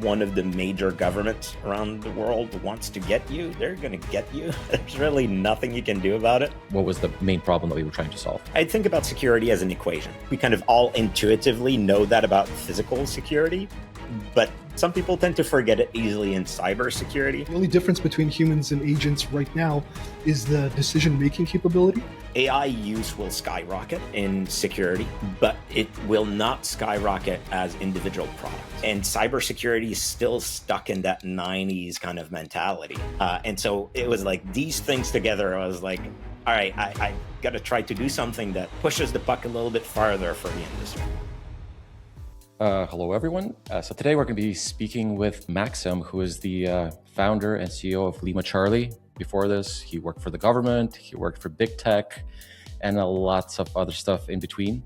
one of the major governments around the world wants to get you, they're going to get you. There's really nothing you can do about it. What was the main problem that we were trying to solve? I think about security as an equation. We kind of all intuitively know that about physical security, but some people tend to forget it easily in cybersecurity. The only difference between humans and agents right now is the decision-making capability. AI use will skyrocket in security, but it will not skyrocket as individual products. And cybersecurity is still stuck in that 90s kind of mentality. And so it was like these things together, I was like, all right, I got to try to do something that pushes the puck a little bit farther for the industry. Hello, everyone. So today we're going to be speaking with Maxime, who is the founder and CEO of Lima Charlie. Before this, he worked for the government, he worked for big tech, and lots of other stuff in between.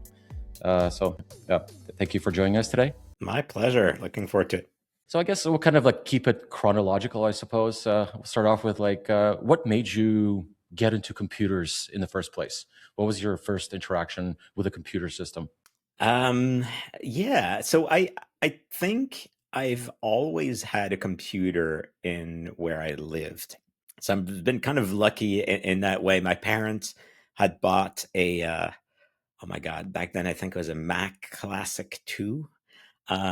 Thank you for joining us today. My pleasure. Looking forward to it. So I guess we'll kind of like keep it chronological, I suppose. We'll start off with what made you get into computers in the first place? What was your first interaction with a computer system? So I think I've always had a computer in where I lived. So I've been kind of lucky in that way. My parents had bought back then I think it was a Mac Classic 2.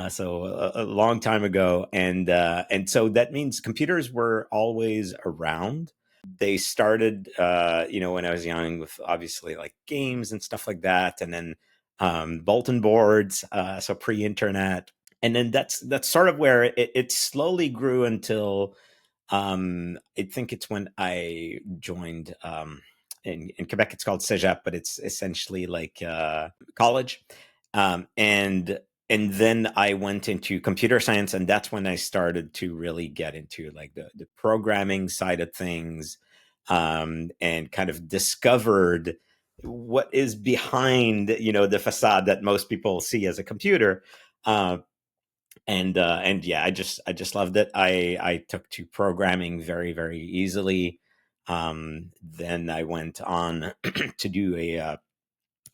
So a long time ago. And so that means computers were always around. They started, when I was young with obviously like games and stuff like that. And then bulletin boards, so pre-internet. And then that's sort of where it slowly grew until I think it's when I joined in Quebec, it's called Cégep, but it's essentially like college. And then I went into computer science, and that's when I started to really get into like the programming side of things, and kind of discovered what is behind, the facade that most people see as a computer. I just loved it. I took to programming very, very easily. Then I went on to do a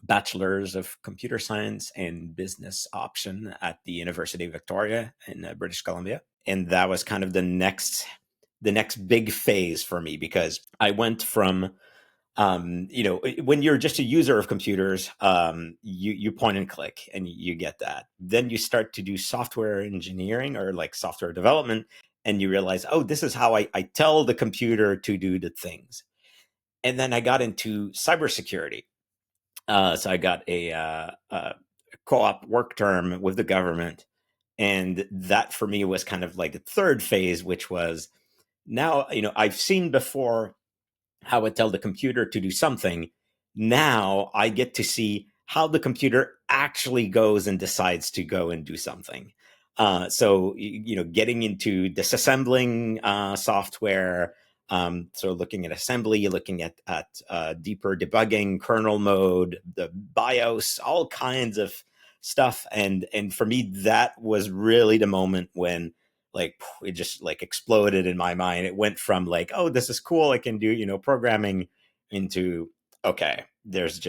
bachelor's of computer science and business option at the University of Victoria in British Columbia. And that was kind of the next big phase for me, because I went from, when you're just a user of computers, you point and click and you get that. Then you start to do software engineering or like software development, and you realize, oh, this is how I tell the computer to do the things. And then I got into cybersecurity. So I got a co-op work term with the government. And that for me was kind of like the third phase, which was now, I've seen before how I tell the computer to do something. Now I get to see how the computer actually goes and decides to go and do something. So getting into disassembling software, so looking at assembly, looking at deeper debugging, kernel mode, the BIOS, all kinds of stuff. And for me, that was really the moment when like it just like exploded in my mind. It went from like, oh, this is cool, I can do, programming, into, okay, there's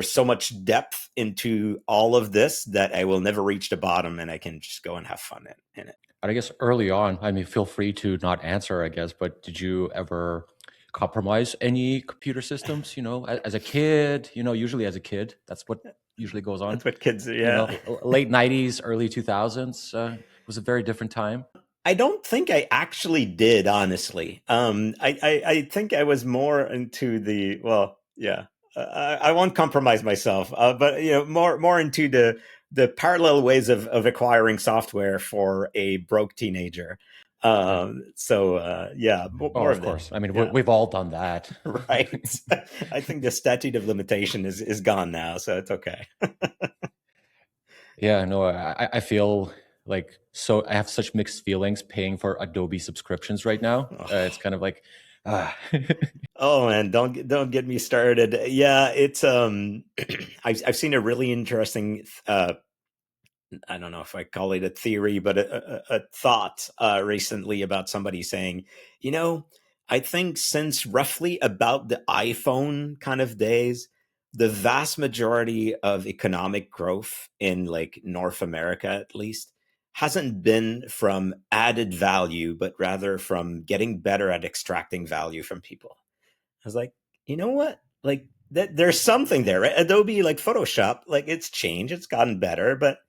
so much depth into all of this that I will never reach the bottom, and I can just go and have fun in it. I guess early on, I mean, feel free to not answer, I guess, but did you ever compromise any computer systems, as a kid, usually as a kid, that's what usually goes on. That's what kids, yeah. Late 90s, early 2000s was a very different time. I don't think I actually did, honestly. I think I was more into the, I won't compromise myself, but more into the parallel ways of acquiring software for a broke teenager. More of course. I mean, we've all done that. Right. I think the statute of limitation is gone now, so it's okay. Yeah, no, I feel like, so I have such mixed feelings paying for Adobe subscriptions right now. It's kind of like, Oh man, don't get me started. Yeah, it's I've seen a really interesting I don't know if I call it a theory, but a thought recently about somebody saying, I think since roughly about the iPhone kind of days, the vast majority of economic growth in like North America, at least, hasn't been from added value, but rather from getting better at extracting value from people. I was like, you know what? Like there's something there, right? Adobe, like Photoshop, like it's changed, it's gotten better, but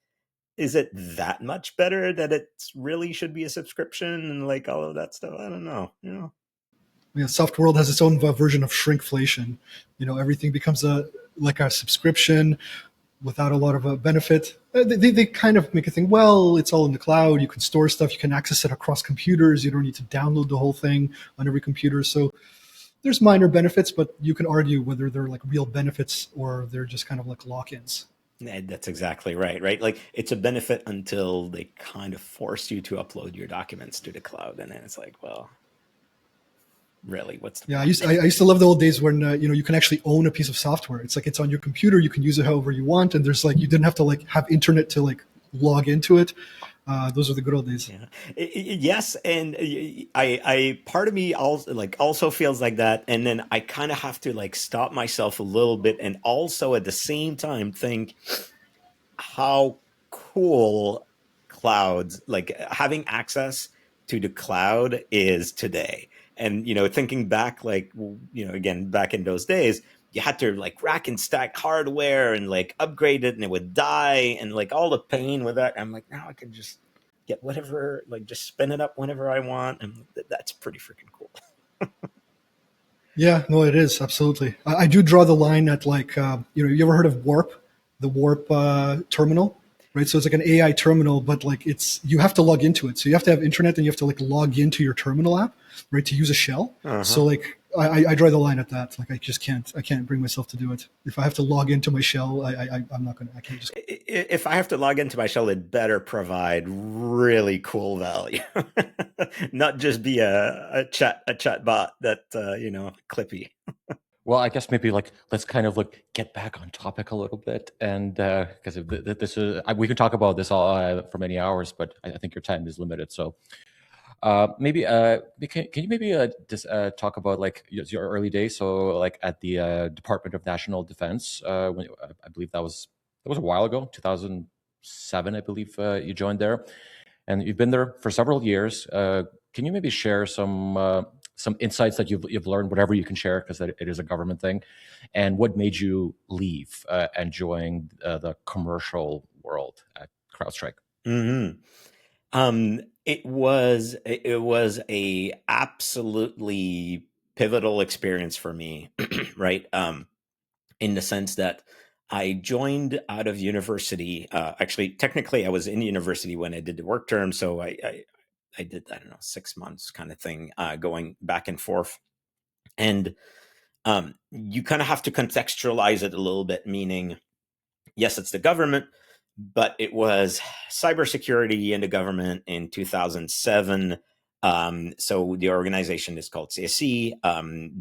is it that much better that it really should be a subscription and like all of that stuff? I don't know. Yeah, soft world has its own version of shrinkflation. Everything becomes like a subscription without a lot of a benefit. They kind of make it think, well, it's all in the cloud. You can store stuff. You can access it across computers. You don't need to download the whole thing on every computer. So there's minor benefits, but you can argue whether they're like real benefits or they're just kind of like lock-ins. That's exactly right, right? Like it's a benefit until they kind of force you to upload your documents to the cloud. And then it's like, well, really, what's the Yeah, I used to love the old days when you can actually own a piece of software. It's like it's on your computer. You can use it however you want, and there's like you didn't have to like have internet to like log into it. Those are the good old days. Yeah. Yes, and I part of me also feels like that, and then I kind of have to like stop myself a little bit, and also at the same time think how cool clouds, like having access to the cloud is today. And thinking back, like again back in those days, you had to like rack and stack hardware and like upgrade it, and it would die, and like all the pain with that. I'm like, now I can just get whatever, like just spin it up whenever I want, and that's pretty freaking cool. Yeah, no, it is absolutely. I do draw the line at like you ever heard of Warp, the Warp terminal, right? So it's like an AI terminal, but like you have to log into it. So you have to have internet, and you have to like log into your terminal app, right, to use a shell. So like I draw the line at that. Like I can't bring myself to do it. If I have to log into my shell, I'm not gonna. I can't just. If I have to log into my shell, it better provide really cool value, not just be a chat bot that clippy. Well, I guess maybe like let's kind of like get back on topic a little bit, and because this is we can talk about this all for many hours, but I think your time is limited. So maybe can you maybe just talk about like your early days? So like at the Department of National Defense, when I believe that was a while ago, 2007, I believe you joined there, and you've been there for several years. Can you maybe share some insights that you've learned, whatever you can share, because it is a government thing, and what made you leave and join the commercial world at CrowdStrike? Mm-hmm. It was a absolutely pivotal experience for me, right? In the sense that I joined out of university. Actually, technically, I was in university when I did the work term, so I did, I don't know, 6 months kind of thing, going back and forth. And you kind of have to contextualize it a little bit, meaning, yes, it's the government, but it was cybersecurity in the government in 2007. So the organization is called CSC.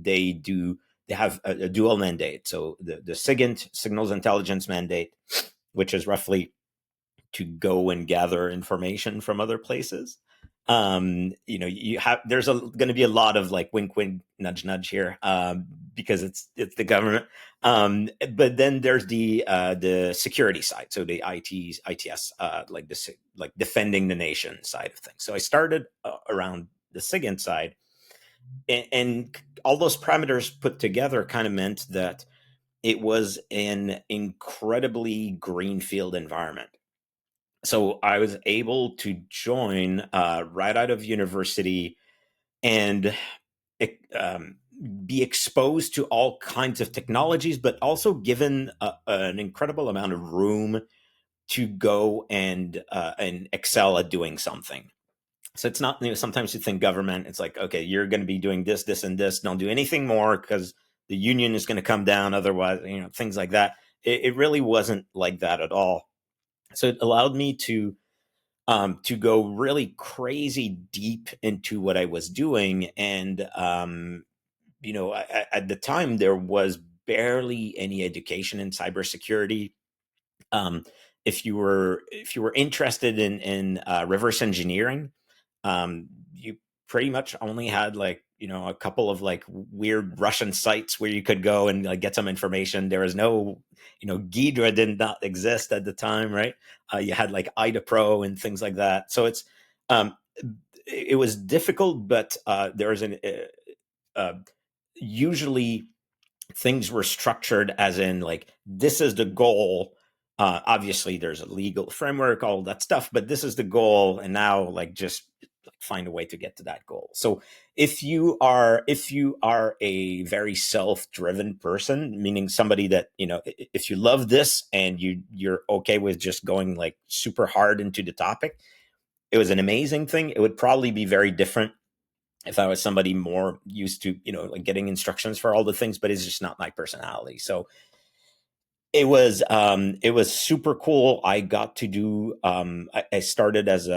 They have a dual mandate. So the SIGINT, Signals Intelligence Mandate, which is roughly to go and gather information from other places. There's going to be a lot of like wink, wink, nudge, nudge here, because it's the government. But then there's the security side, so the ITS, like defending the nation side of things. So I started around the SIGINT side, and all those parameters put together kind of meant that it was an incredibly greenfield environment. So I was able to join right out of university and be exposed to all kinds of technologies, but also given an incredible amount of room to go and excel at doing something. So it's not, sometimes you think government, it's like, okay, you're going to be doing this, this, and this. Don't do anything more because the union is going to come down. Otherwise, things like that. It really wasn't like that at all. So it allowed me to go really crazy deep into what I was doing. And, at the time, there was barely any education in cybersecurity. If you were interested in reverse engineering, you pretty much only had like a couple of like weird Russian sites where you could go and like get some information. There was no, Ghidra did not exist at the time, right? You had like Ida Pro and things like that. So um, it was difficult, but there was usually things were structured as in like, this is the goal. Obviously there's a legal framework, all that stuff, but this is the goal. And now like, just find a way to get to that goal. So if you are a very self-driven person, meaning somebody that, if you love this and you're okay with just going like super hard into the topic, it was an amazing thing. It would probably be very different if I was somebody more used to, like getting instructions for all the things, but it's just not my personality. So it was super cool. I got to do, I started as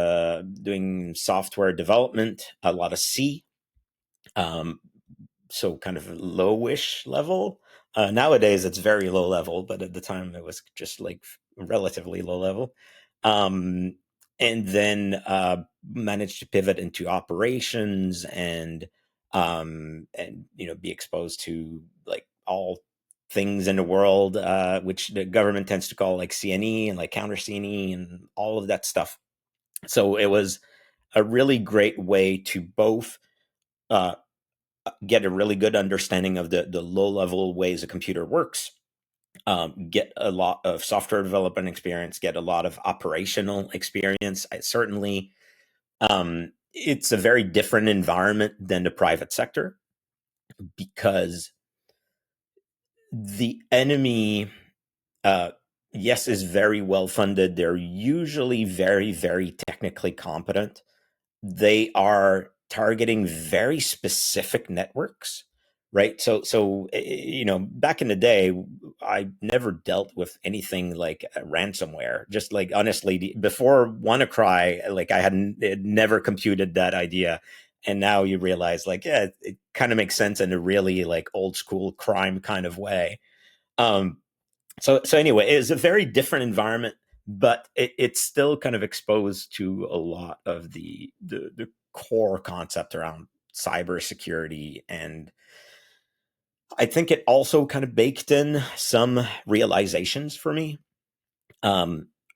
doing software development, a lot of C, so kind of lowish level. Nowadays it's very low level, but at the time it was just like relatively low level. And then managed to pivot into operations and be exposed to like all things in the world, which the government tends to call like CNE and like counter CNE and all of that stuff. So it was a really great way to both get a really good understanding of the low level ways a computer works, get a lot of software development experience, get a lot of operational experience. It's a very different environment than the private sector because the enemy, yes, is very well funded. They're usually very, very technically competent. They are targeting very specific networks, right? So back in the day, I never dealt with anything like ransomware. Just like honestly, before WannaCry, like I had never computed that idea. And now you realize like, yeah, it kind of makes sense in a really like old school crime kind of way. So anyway, it's a very different environment, but it's still kind of exposed to a lot of the core concept around cybersecurity. And I think it also kind of baked in some realizations for me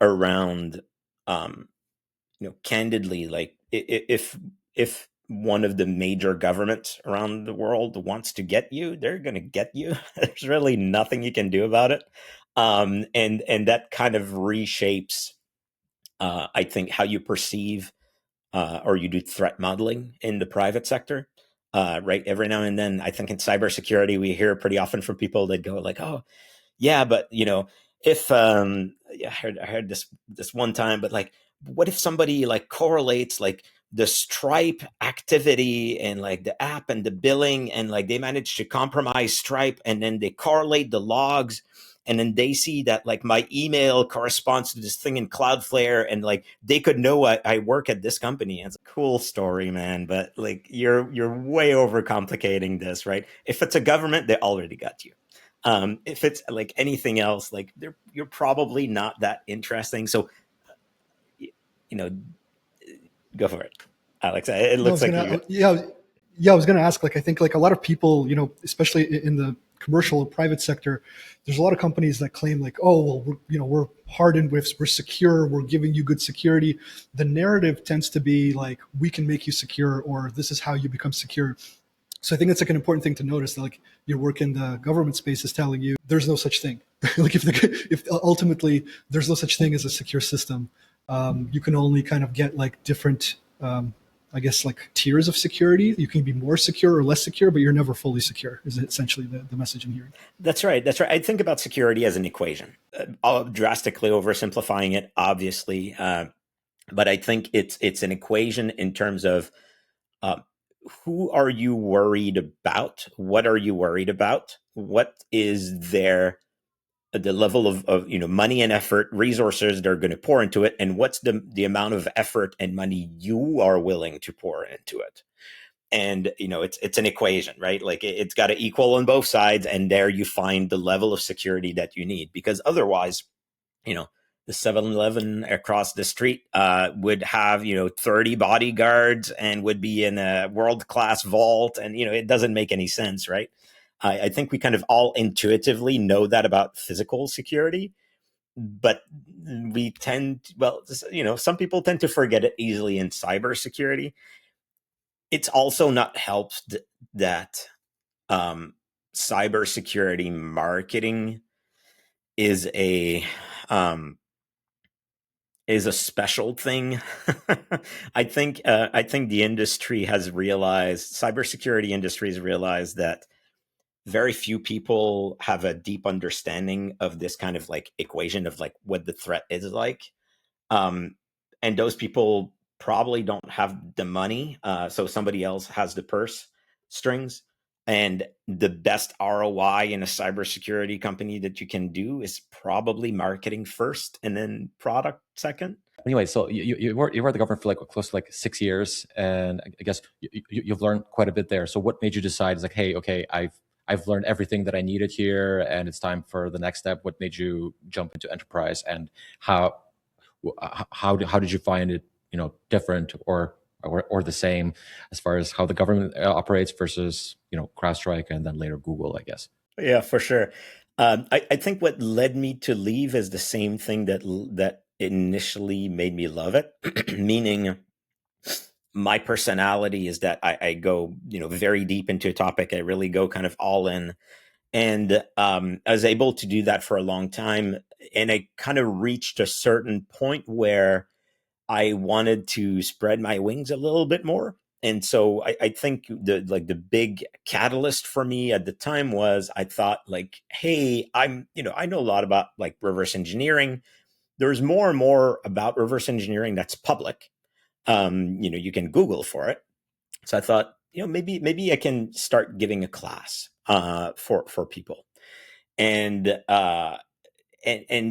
around, candidly, like if one of the major governments around the world wants to get you, they're going to get you. There's really nothing you can do about it. And that kind of reshapes, I think, how you perceive or you do threat modeling in the private sector. Right. Every now and then, I think in cybersecurity, we hear pretty often from people that go like, oh, yeah, but if I heard this one time, but like, what if somebody like correlates like the Stripe activity and like the app and the billing, and like they manage to compromise Stripe, and then they correlate the logs, and then they see that like my email corresponds to this thing in Cloudflare, and like they could know I work at this company. And it's a cool story, man, but like you're way overcomplicating this, right? If it's a government, they already got you. If it's like anything else, like you're probably not that interesting. So, go for it, Alex. It looks like I was gonna ask. Like, I think like a lot of people, especially in the commercial or private sector, there's a lot of companies that claim like, oh, well, we're hardened with, we're secure, we're giving you good security. The narrative tends to be like, we can make you secure, or this is how you become secure. So I think it's like an important thing to notice that like your work in the government space is telling you there's no such thing. Like if ultimately there's no such thing as a secure system, you can only kind of get like different, I guess like tiers of security. You can be more secure or less secure, but you're never fully secure is essentially the message I'm hearing. That's right. That's right. I think about security as an equation. I'll drastically oversimplifying it, obviously. But I think it's an equation in terms of who are you worried about? What are you worried about? What is the level of money and effort, resources they're going to pour into it, and what's the amount of effort and money you are willing to pour into it? And it's an equation, right? Like it's got to equal on both sides, and there you find the level of security that you need. Because otherwise, the 7-Eleven across the street would have 30 bodyguards and would be in a world-class vault, and it doesn't make any sense, right? I think we kind of all intuitively know that about physical security, but we some people tend to forget it easily in cybersecurity. It's also not helped that cybersecurity marketing is a special thing. I think the industry has realized, cybersecurity industry has realized, that very few people have a deep understanding of this kind of like equation of like what the threat is like. Um, and those people probably don't have the money. So somebody else has the purse strings. And the best ROI in a cybersecurity company that you can do is probably marketing first and then product second. Anyway, so you were at the government for like close to like 6 years, and I guess you've learned quite a bit there. So what made you decide, it's like, hey, okay, I've learned everything that I needed here, and it's time for the next step? What made you jump into enterprise, and how did you find it, different or the same as far as how the government operates versus CrowdStrike and then later Google, I guess? Yeah, for sure. I think what led me to leave is the same thing that initially made me love it. Meaning, my personality is that I go very deep into a topic. I really go kind of all in, and I was able to do that for a long time. And I kind of reached a certain point where I wanted to spread my wings a little bit more. And so I think the big catalyst for me at the time was, I thought like, hey, I know a lot about like reverse engineering. There's more and more about reverse engineering that's public. You can Google for it. So I thought, maybe I can start giving a class for people. And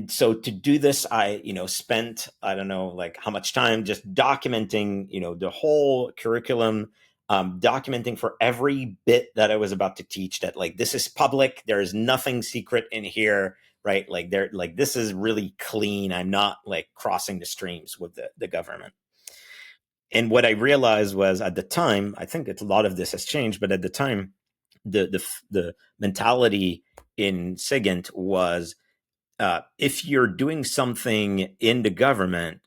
so to do this, I spent, I don't know like how much time just documenting the whole curriculum, documenting for every bit that I was about to teach, that like, this is public, there is nothing secret in here, right? Like, this is really clean. I'm not like crossing the streams with the government. And what I realized was, at the time, I think a lot of this has changed, but at the time, the mentality in SIGINT was, if you're doing something in the government,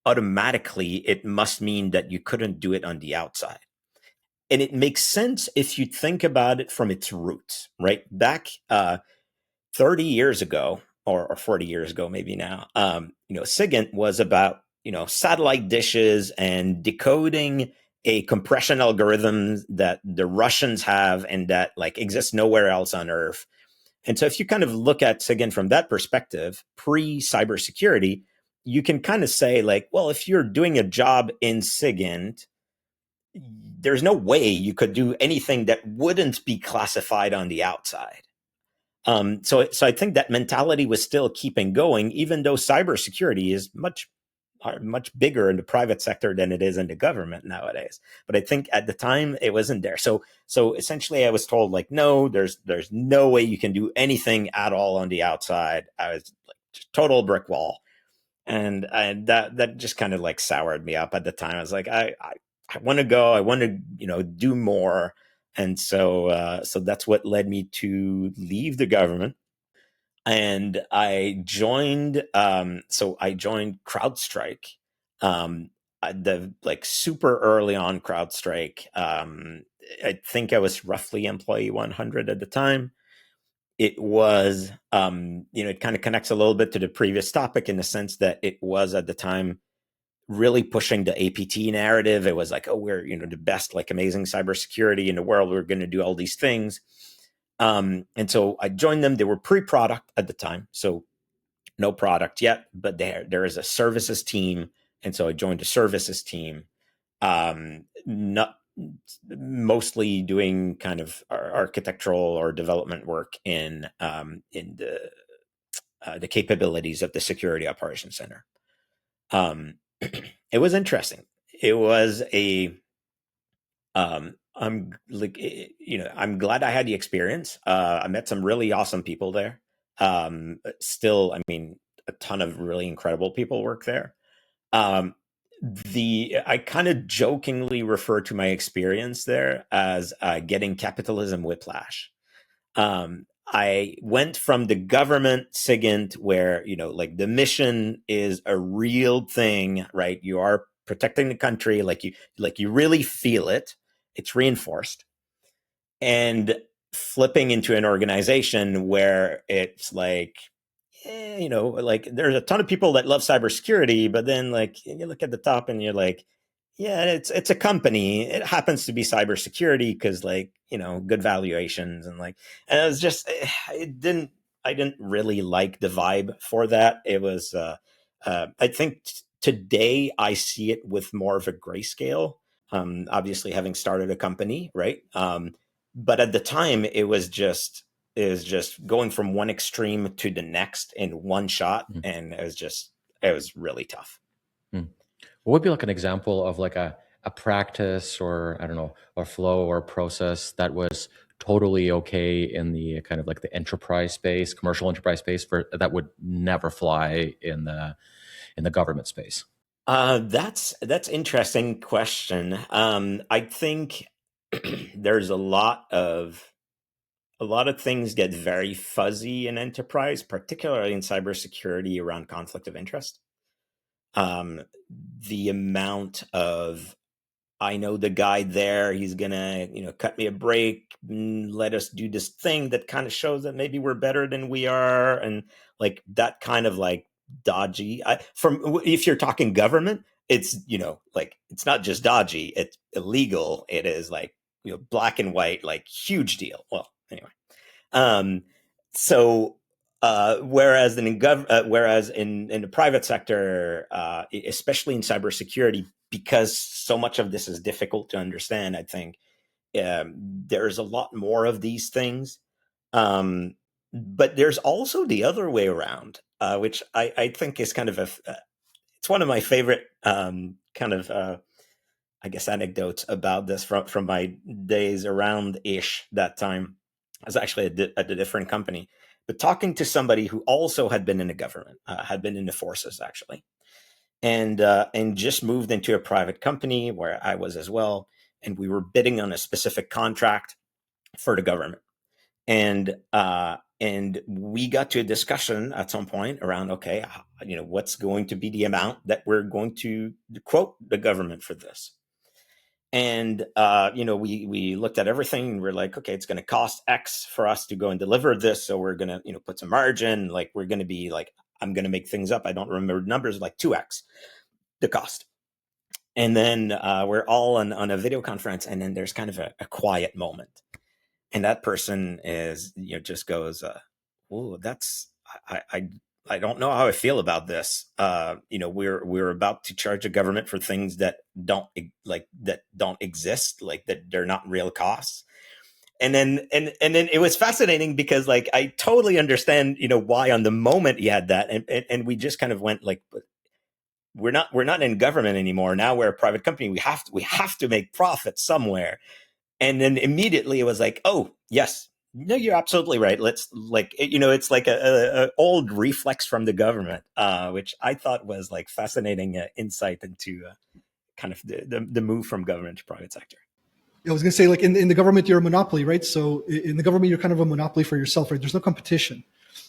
automatically it must mean that you couldn't do it on the outside. And it makes sense if you think about it from its roots, right? Back 30 years ago, or 40 years ago, maybe now, SIGINT was about satellite dishes and decoding a compression algorithm that the Russians have and that like exists nowhere else on Earth. And so if you kind of look at SIGINT from that perspective, pre-cybersecurity, you can kind of say like, well, if you're doing a job in SIGINT, there's no way you could do anything that wouldn't be classified on the outside. So I think that mentality was still keeping going, even though cybersecurity is much bigger in the private sector than it is in the government nowadays. But I think at the time it wasn't there. So essentially I was told like, no, there's no way you can do anything at all on the outside. I was like, just total brick wall. And that just kind of like soured me up at the time. I was like, I want to go, I want to, do more. And so that's what led me to leave the government. And I joined, I joined CrowdStrike, the like super early on CrowdStrike. I think I was roughly employee 100 at the time. It was, it kind of connects a little bit to the previous topic in the sense that it was at the time really pushing the APT narrative. It was like, oh, we're, the best, like amazing cybersecurity in the world. We're going to do all these things. And so I joined them. They were pre-product at the time, so no product yet, but there is a services team. And so I joined a services team, not mostly doing kind of architectural or development work in the capabilities of the security operations center. It was interesting. It was I'm like, I'm glad I had the experience. I met some really awesome people there. Still, I mean, a ton of really incredible people work there. Um, I kind of jokingly refer to my experience there as getting capitalism whiplash. I went from the government SIGINT where, like the mission is a real thing, right? You are protecting the country, like you really feel it. It's reinforced. And flipping into an organization where it's like, like there's a ton of people that love cybersecurity, but then like you look at the top and you're like, yeah, it's a company. It happens to be cybersecurity because like good valuations and it was just I didn't really like the vibe for that. It was I think today I see it with more of a grayscale. Obviously, having started a company, right? But at the time, it was just going from one extreme to the next in one shot, and it was really tough. What would be like an example of like a practice or I don't know, a flow or a process that was totally okay in the kind of like the enterprise space, commercial enterprise space for that would never fly in the government space? That's interesting question. I think there's a lot of things get very fuzzy in enterprise, particularly in cybersecurity around conflict of interest. The amount of I know the guy there, he's gonna, cut me a break, let us do this thing that kind of shows that maybe we're better than we are, and like that kind of like dodgy. If you're talking government, it's like it's not just dodgy, it's illegal. It is like black and white, like huge deal. Well, anyway, um, so whereas in the private sector, especially in cybersecurity, because so much of this is difficult to understand, I think there's a lot more of these things. But there's also the other way around, which I think is kind of it's one of my favorite kind of I guess anecdotes about this from my days around ish that time. I was actually at a different company, but talking to somebody who also had been in the government, had been in the forces actually, and just moved into a private company where I was as well, and we were bidding on a specific contract for the government, and we got to a discussion at some point around okay, what's going to be the amount that we're going to quote the government for this. And we looked at everything and we're like, okay, it's going to cost X for us to go and deliver this, so we're going to put some margin, like we're going to be like, I'm going to make things up, I don't remember numbers, like 2X the cost. And then we're all on a video conference, and then there's kind of a quiet moment, and that person is just goes, oh, that's I don't know how I feel about this. We're about to charge the government for things that don't exist, like that they're not real costs. And then it was fascinating because like I totally understand why on the moment he had that, and we just kind of went like, we're not in government anymore. Now we're a private company. We have to make profit somewhere. And then immediately it was like, oh yes, no, you're absolutely right. Let's it's like a old reflex from the government, which I thought was like fascinating insight into kind of the move from government to private sector. I was going to say, like in the government, you're a monopoly, right? So in the government, you're kind of a monopoly for yourself, right? There's no competition,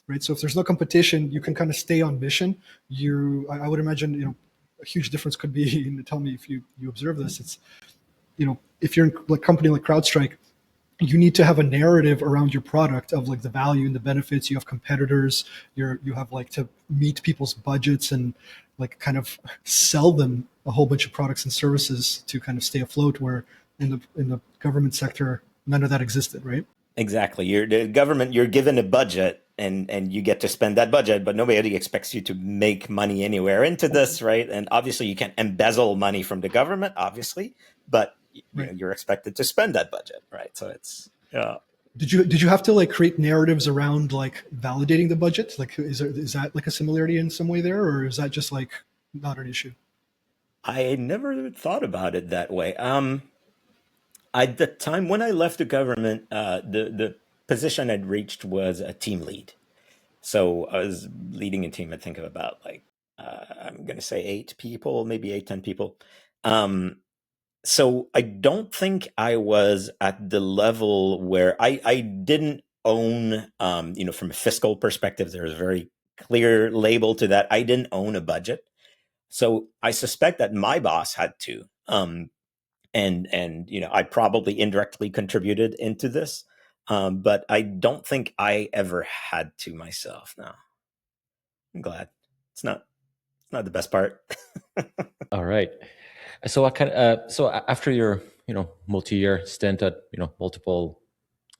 right? So if there's no competition, you can kind of stay on mission. I would imagine, a huge difference could be, and tell me if you observe this, it's, if you're in a company like CrowdStrike, you need to have a narrative around your product of like the value and the benefits. You have competitors, you have like to meet people's budgets and like kind of sell them a whole bunch of products and services to kind of stay afloat, where in the government sector, none of that existed, right? Exactly. The government, you're given a budget and you get to spend that budget, but nobody expects you to make money anywhere into this, right? And obviously you can't embezzle money from the government, obviously, but Right. you're expected to spend that budget, right? So it's Did you have to like create narratives around like validating the budget? Like, is that like a similarity in some way there, or is that just like not an issue? I never thought about it that way. At the time when I left the government, the position I'd reached was a team lead. So I was leading a team, I think of about like, I'm going to say 8 people, maybe 8, 10 people. So I don't think I was at the level where I didn't own, from a fiscal perspective, there's a very clear label to that. I didn't own a budget. So I suspect that my boss had to. And I probably indirectly contributed into this, but I don't think I ever had to myself. No, I'm glad. It's not the best part. All right. So after your multi-year stint at multiple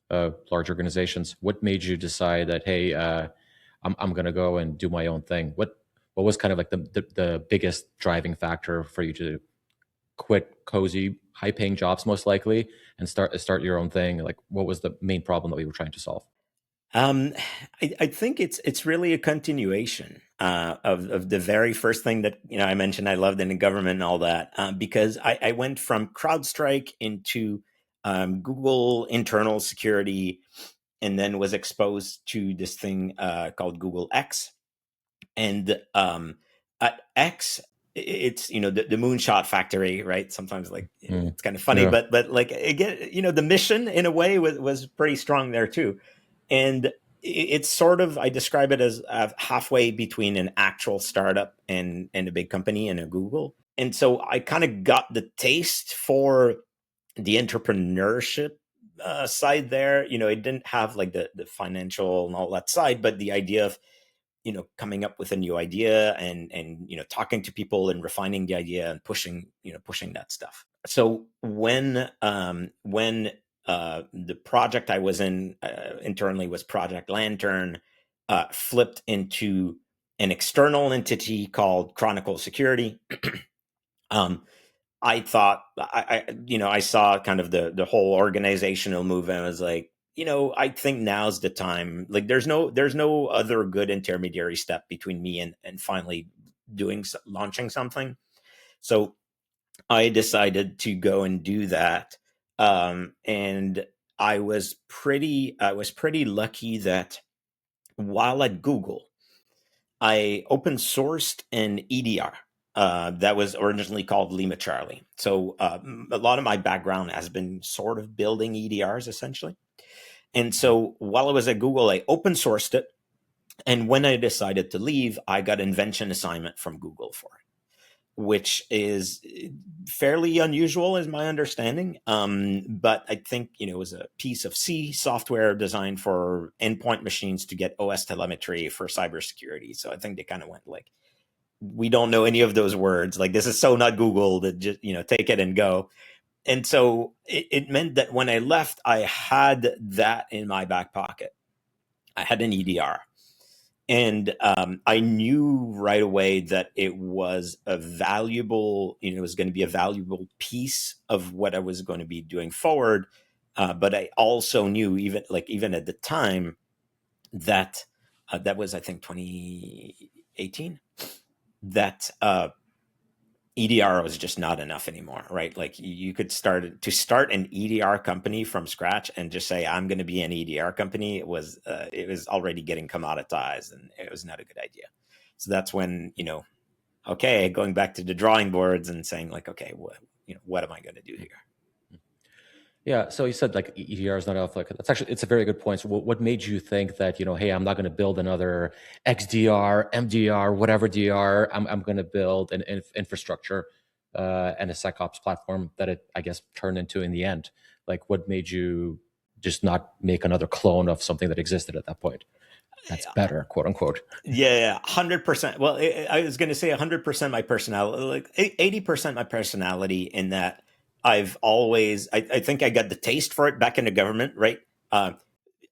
large organizations, what made you decide that, hey, I'm going to go and do my own thing? What was kind of like the biggest driving factor for you to quit cozy, high-paying jobs, most likely, and start your own thing? Like, what was the main problem that we were trying to solve? Um, I think it's really a continuation of the very first thing that I mentioned I loved in the government and all that, because I went from CrowdStrike into Google internal security, and then was exposed to this thing called Google X. And at X, it's the moonshot factory, right? Sometimes like it's kind of funny, Yeah. but like again, the mission in a way was pretty strong there too. And it's sort of, I describe it as halfway between an actual startup and a big company and a Google. And so I kind of got the taste for the entrepreneurship side there. It didn't have like the financial and all that side, but the idea of coming up with a new idea and talking to people and refining the idea and pushing that stuff. So when the project I was in internally was Project Lantern, flipped into an external entity called Chronicle Security. I thought I saw kind of the whole organizational move, and I was like, I think now's the time. Like, there's no other good intermediary step between me and finally launching something. So I decided to go and do that. And I was pretty lucky that while at Google, I open sourced an EDR that was originally called Lima Charlie. So a lot of my background has been sort of building EDRs essentially. And so while I was at Google, I open sourced it. And when I decided to leave, I got invention assignment from Google for it, which is fairly unusual, is my understanding. But I think, it was a piece of C software designed for endpoint machines to get OS telemetry for cybersecurity. So I think they kind of went like, we don't know any of those words. Like, this is so not Google, that just, take it and go. And so it meant that when I left, I had that in my back pocket. I had an EDR. And I knew right away that it was a valuable, it was going to be a valuable piece of what I was going to be doing forward. But I also knew, even at the time, that that was, I think, 2018, that EDR was just not enough anymore, right? Like, you could start an EDR company from scratch and just say, I'm going to be an EDR company. It was already getting commoditized, and it was not a good idea. So that's when, okay, going back to the drawing boards and saying like, okay, what am I going to do here? Yeah, so you said like EDR is not enough. Like, it's a very good point. So what made you think that, hey, I'm not going to build another XDR, MDR, whatever DR. I'm going to build an infrastructure and a SecOps platform that it, I guess, turned into in the end. Like, what made you just not make another clone of something that existed at that point? That's better, quote unquote. Yeah, 100%. Well, I was going to say 100% my personality, like 80% my personality, in that I've always, I think I got the taste for it back in the government, right?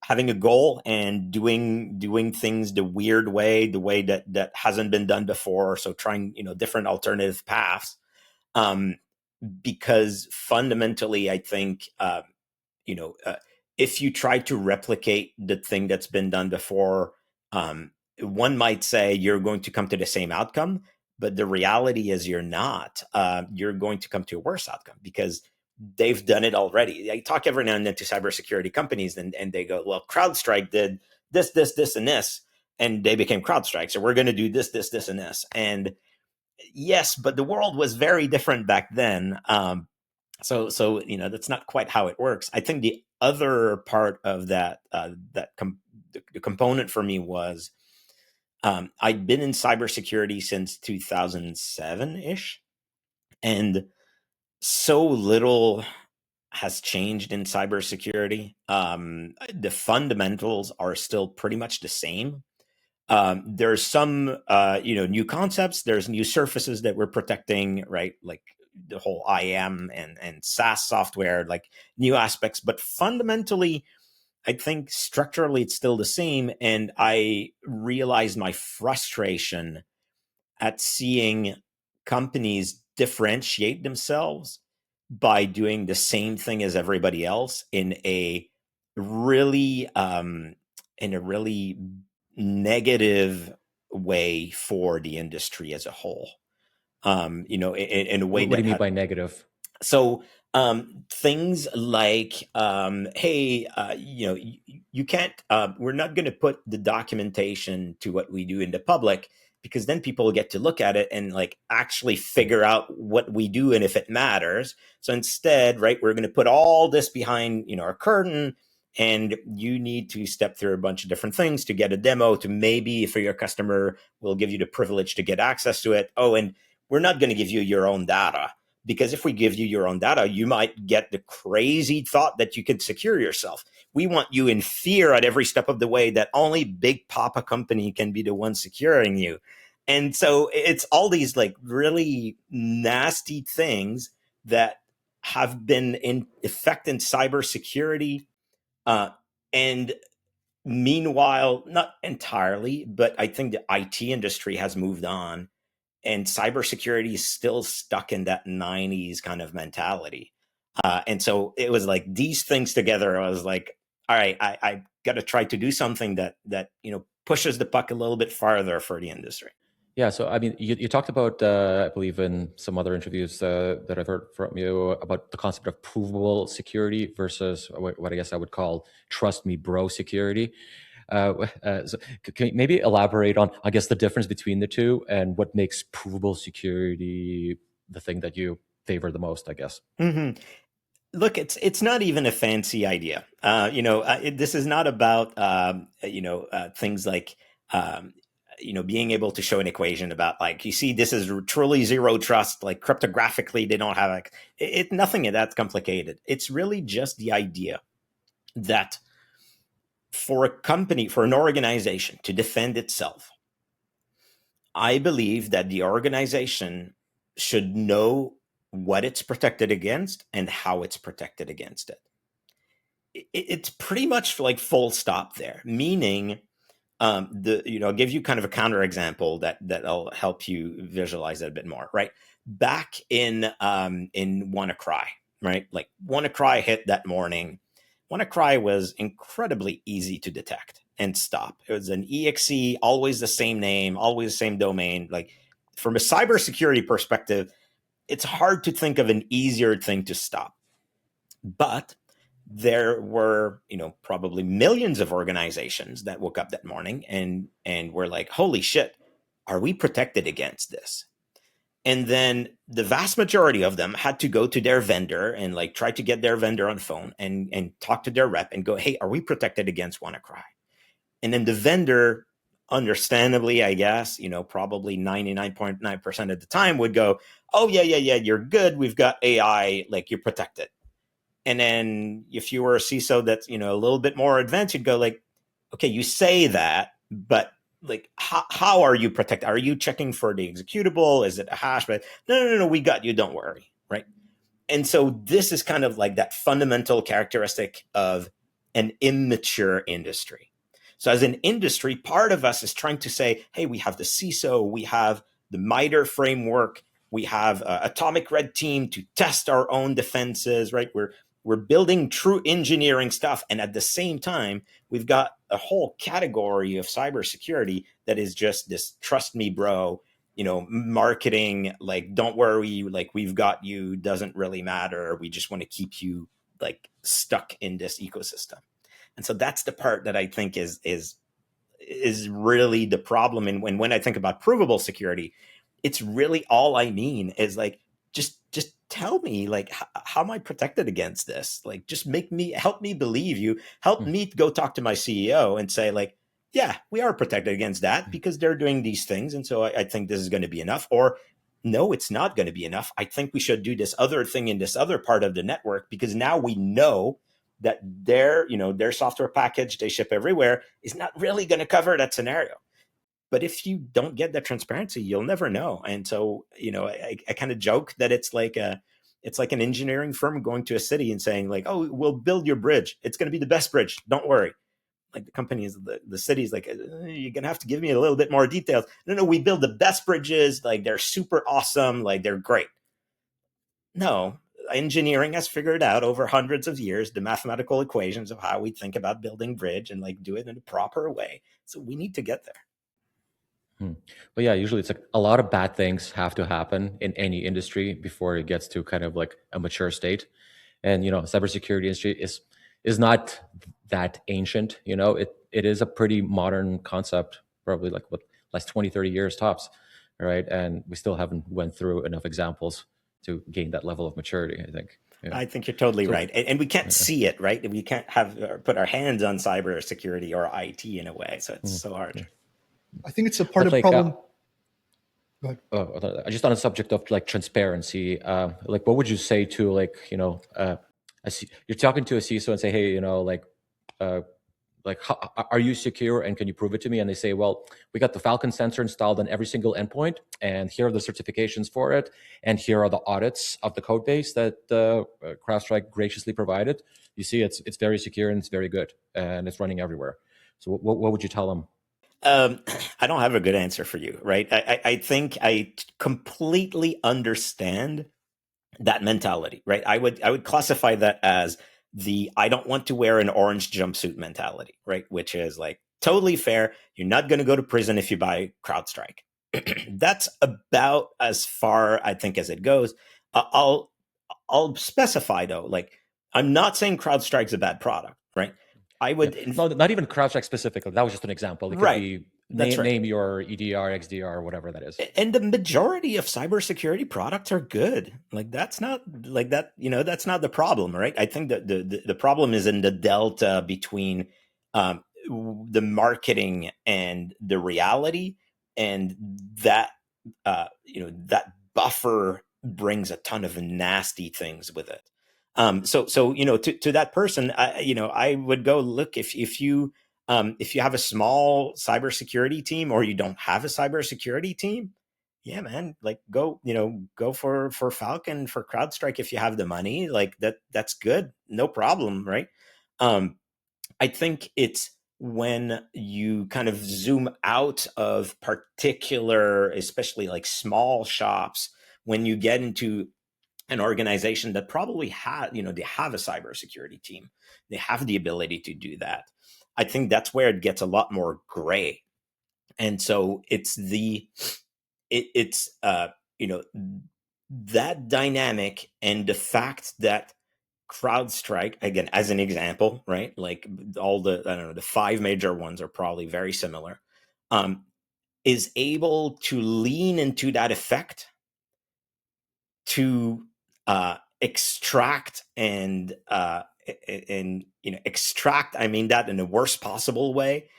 Having a goal and doing things the weird way, the way that hasn't been done before. So trying, different alternative paths. Because fundamentally, I think, if you try to replicate the thing that's been done before, one might say you're going to come to the same outcome, but the reality is you're not. You're going to come to a worse outcome because they've done it already. I talk every now and then to cybersecurity companies, and they go, well, CrowdStrike did this, and this. and they became CrowdStrike. So we're going to do this, this, this, and this. And yes, but the world was very different back then. So that's not quite how it works. I think the other part of that the component for me was I'd been in cybersecurity since 2007-ish, and so little has changed in cybersecurity. The fundamentals are still pretty much the same. There's some new concepts. There's new surfaces that we're protecting, right? Like the whole IAM and SaaS software, like new aspects. But fundamentally, I think structurally it's still the same. And I realized my frustration at seeing companies differentiate themselves by doing the same thing as everybody else in a really negative way for the industry as a whole. In a way What do you mean by negative? So things like, hey, you can't, we're not going to put the documentation to what we do in the public, because then people get to look at it and like actually figure out what we do and if it matters. So instead, right, we're going to put all this behind, our curtain, and you need to step through a bunch of different things to get a demo, to maybe for your customer, we'll give you the privilege to get access to it. Oh, and we're not going to give you your own data, because if we give you your own data, you might get the crazy thought that you could secure yourself. We want you in fear at every step of the way that only big papa company can be the one securing you. And so it's all these like really nasty things that have been in effect in cybersecurity. And meanwhile, not entirely, but I think the IT industry has moved on, and cybersecurity is still stuck in that 90s kind of mentality. And so it was like these things together. I was like, all right, I got to try to do something that pushes the puck a little bit farther for the industry. Yeah, so I mean, you talked about, I believe in some other interviews that I've heard from you, about the concept of provable security versus what I guess I would call trust me bro security. So can you maybe elaborate on, I guess, the difference between the two and what makes provable security the thing that you favor the most, I guess? Mm-hmm. Look, it's not even a fancy idea. This is not about things like being able to show an equation about, like, you see, this is truly zero trust. Like cryptographically, they don't have nothing of that's complicated. It's really just the idea that for a company, for an organization to defend itself, I believe that the organization should know what it's protected against and how it's protected against it. It's pretty much like full stop there, meaning I'll give you kind of a counter example that'll help you visualize that a bit more, right? Back in WannaCry, right? Like WannaCry hit that morning. WannaCry was incredibly easy to detect and stop. It was an EXE, always the same name, always the same domain. Like from a cybersecurity perspective, it's hard to think of an easier thing to stop. But there were, probably millions of organizations that woke up that morning and were like, holy shit, are we protected against this? And then the vast majority of them had to go to their vendor and like try to get their vendor on the phone and talk to their rep and go, hey, are we protected against WannaCry? And then the vendor, understandably, I guess, probably 99.9% of the time would go, oh, yeah, you're good. We've got AI, like you're protected. And then if you were a CISO that's, a little bit more advanced, you'd go like, okay, you say that, but like, how are you protected? Are you checking for the executable? Is it a hash? But no, we got you. Don't worry. Right. And so this is kind of like that fundamental characteristic of an immature industry. So as an industry, part of us is trying to say, hey, we have the CISO, we have the MITRE framework, we have Atomic Red Team to test our own defenses, right? We're building true engineering stuff. And at the same time, we've got a whole category of cybersecurity that is just this trust me, bro, marketing, like, don't worry, like we've got you, doesn't really matter. We just want to keep you like stuck in this ecosystem. And so that's the part that I think is is really the problem. And when I think about provable security, it's really all I mean is like, just tell me, like, how am I protected against this? Like, just help me believe you, help me go talk to my CEO and say, like, yeah, we are protected against that because they're doing these things. And so I think this is going to be enough. Or no, it's not going to be enough. I think we should do this other thing in this other part of the network, because now we know that their software package they ship everywhere is not really going to cover that scenario. But if you don't get that transparency, you'll never know. And so, I kind of joke that it's like an engineering firm going to a city and saying, like, oh, we'll build your bridge. It's going to be the best bridge. Don't worry. Like the companies, the city's like, you're going to have to give me a little bit more details. No, we build the best bridges. Like, they're super awesome. Like, they're great. No, engineering has figured out over hundreds of years the mathematical equations of how we think about building bridge and like do it in a proper way. So we need to get there. But yeah, usually it's like a lot of bad things have to happen in any industry before it gets to kind of like a mature state. And cybersecurity industry is not that ancient. It is a pretty modern concept, probably like what last 20, 30 years tops, right? And we still haven't went through enough examples to gain that level of maturity, I think. Yeah. I think you're totally right. And we can't see it, right? We can't put our hands on cybersecurity or IT in a way. So it's so hard. I think it's a part of the problem. Go ahead. Just on the subject of like transparency, like what would you say to like, you're talking to a CISO and say, hey, are you secure and can you prove it to me? And they say, well, we got the Falcon sensor installed on every single endpoint, and here are the certifications for it, and here are the audits of the code base that CrowdStrike graciously provided. You see, it's very secure and it's very good, and it's running everywhere. So what would you tell them? I don't have a good answer for you, right? I think I completely understand that mentality, right? I would classify that as the I don't want to wear an orange jumpsuit mentality, right? Which is like totally fair. You're not going to go to prison if you buy CrowdStrike. That's about as far I think as it goes. I'll specify though, like I'm not saying CrowdStrike's a bad product, right? I would no, not even CrowdStrike specifically. That was just an example. It could right. be name your EDR, XDR, whatever that is. And the majority of cybersecurity products are good. Like that's not like that. That's not the problem, right? I think that the problem is in the delta between the marketing and the reality, and that that buffer brings a ton of nasty things with it. So to that person, I would go look if you have a small cybersecurity team or you don't have a cybersecurity team, yeah, man, like go for Falcon, for CrowdStrike if you have the money, like that's good, no problem, right? I think it's when you kind of zoom out of particular, especially like small shops, when you get into an organization that probably they have a cybersecurity team, they have the ability to do that. I think that's where it gets a lot more gray. And so it's that dynamic, and the fact that CrowdStrike, again, as an example, right? Like all the 5 major ones are probably very similar, is able to lean into that effect to extract and extract, I mean that in the worst possible way,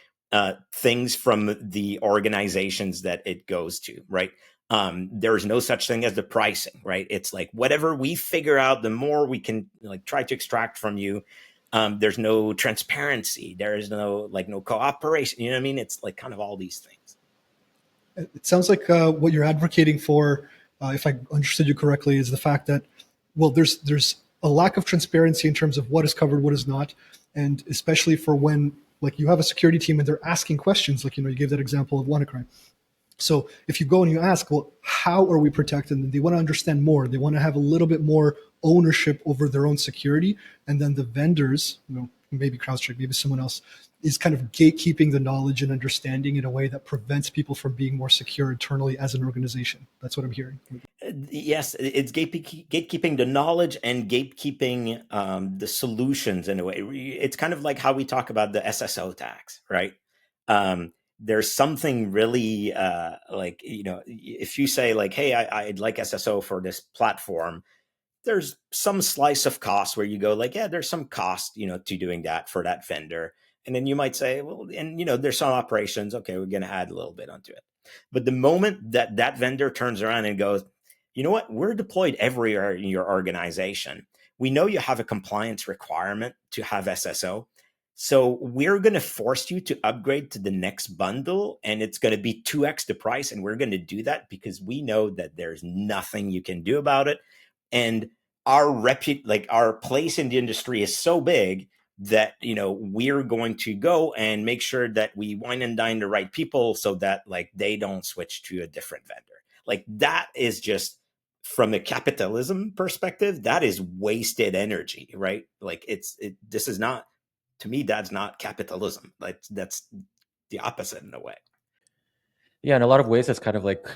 things from the organizations that it goes to, right? There's no such thing as the pricing, right? It's like whatever we figure out, the more we can like try to extract from you. There's no transparency. There is no cooperation. You know what I mean? It's like kind of all these things. It sounds like what you're advocating for, if I understood you correctly, is the fact that, well, there's a lack of transparency in terms of what is covered, what is not, and especially for when like you have a security team and they're asking questions, like you gave that example of WannaCry. So if you go and you ask, well, how are we protected? And they want to understand more. They want to have a little bit more ownership over their own security, and then the vendors, maybe CrowdStrike, maybe someone else, is kind of gatekeeping the knowledge and understanding in a way that prevents people from being more secure internally as an organization. That's what I'm hearing. Yes, it's gatekeeping the knowledge and gatekeeping the solutions in a way. It's kind of like how we talk about the SSO tax, right? there's something really like, if you say like, hey, I'd like SSO for this platform, there's some slice of cost where you go like, yeah, there's some cost, to doing that for that vendor. And then you might say, well, and there's some operations. Okay, we're going to add a little bit onto it. But the moment that that vendor turns around and goes, you know what, we're deployed everywhere in your organization. We know you have a compliance requirement to have SSO. So we're going to force you to upgrade to the next bundle, and it's going to be 2x the price. And we're going to do that because we know that there's nothing you can do about it. And our place in the industry is so big that we're going to go and make sure that we wine and dine the right people so that like they don't switch to a different vendor. Like that is just, from a capitalism perspective, that is wasted energy, right? Like this is not, to me, that's not capitalism. Like that's the opposite in a way. Yeah, in a lot of ways, it's kind of like,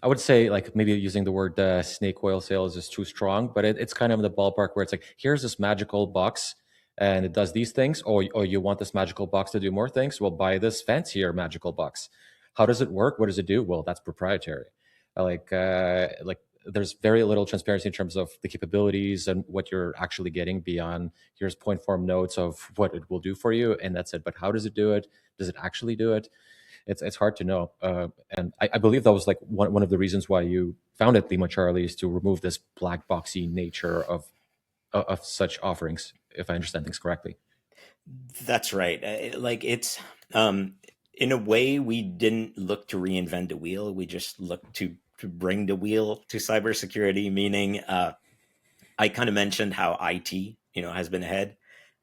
I would say like maybe using the word snake oil sales is too strong, but it's kind of in the ballpark where it's like, here's this magical box and it does these things, or you want this magical box to do more things, well, buy this fancier magical box. How does it work? What does it do? Well, that's proprietary. Like there's very little transparency in terms of the capabilities and what you're actually getting beyond here's point form notes of what it will do for you, and that's it. But how does it do it? Does it actually do it? It's hard to know. And I believe that was like one of the reasons why you founded Lima Charlie, is to remove this black boxy nature of such offerings, if I understand things correctly. That's right. Like it's in a way, we didn't look to reinvent the wheel. We just looked to bring the wheel to cybersecurity. Meaning, I kind of mentioned how IT, has been ahead.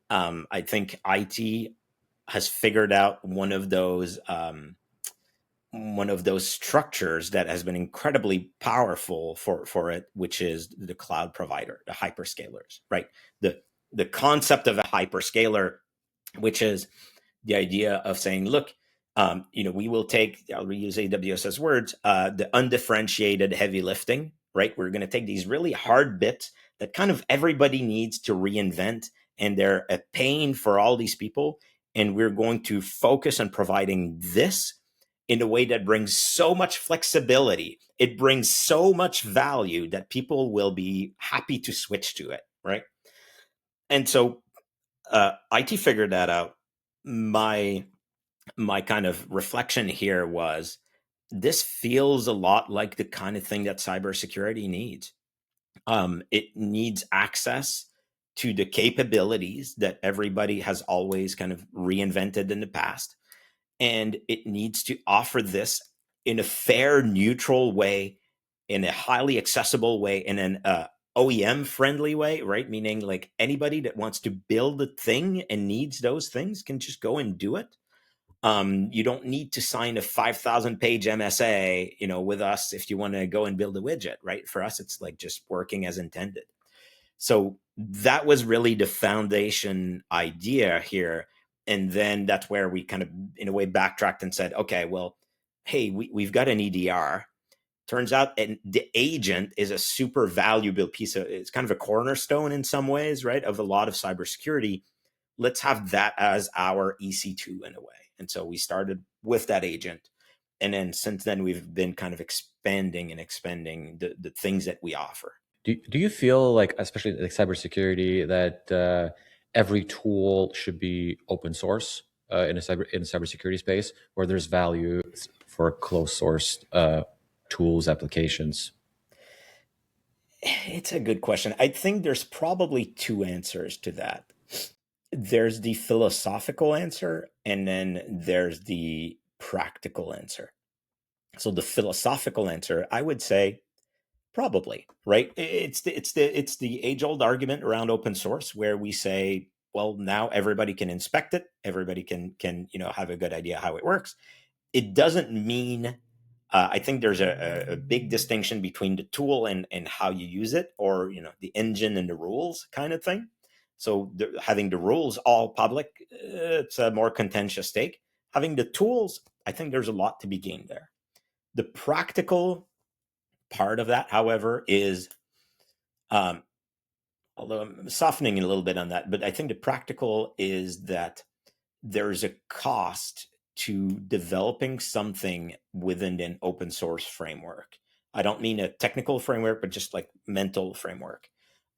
I think IT has figured out one of those structures that has been incredibly powerful for it, which is the cloud provider, the hyperscalers, right? The concept of a hyperscaler, which is the idea of saying, look, we will take, I'll reuse AWS's words, the undifferentiated heavy lifting, right? We're going to take these really hard bits that kind of everybody needs to reinvent, and they're a pain for all these people. And we're going to focus on providing this in a way that brings so much flexibility. It brings so much value that people will be happy to switch to it, right? And so IT figured that out. My kind of reflection here was, this feels a lot like the kind of thing that cybersecurity needs. It needs access to the capabilities that everybody has always kind of reinvented in the past. And it needs to offer this in a fair, neutral way, in a highly accessible way, in an OEM friendly way, right? Meaning like anybody that wants to build a thing and needs those things can just go and do it. You don't need to sign a 5,000 page MSA, with us if you want to go and build a widget, right? For us, it's like just working as intended. So that was really the foundation idea here. And then that's where we kind of, in a way, backtracked and said, okay, well, hey, we've got an EDR. Turns out, and the agent is a super valuable piece of, it's kind of a cornerstone in some ways, right, of a lot of cybersecurity. Let's have that as our EC2 in a way. And so we started with that agent. And then since then, we've been kind of expanding and expanding the things that we offer. Do you feel like, especially like cybersecurity, that every tool should be open source in a cybersecurity space, where there's value for closed source tools, applications? It's a good question. I think there's probably two answers to that. There's the philosophical answer, and then there's the practical answer. So the philosophical answer, I would say, probably, right? It's the age old argument around open source, where we say, well, now everybody can inspect it, everybody can have a good idea how it works. It doesn't mean, I think there's a big distinction between the tool and how you use it, or the engine and the rules kind of thing. So having the rules all public, it's a more contentious take. Having the tools, I think there's a lot to be gained there. The practical part of that, however, is, although I'm softening a little bit on that, but I think the practical is that there's a cost to developing something within an open source framework. I don't mean a technical framework, but just like mental framework.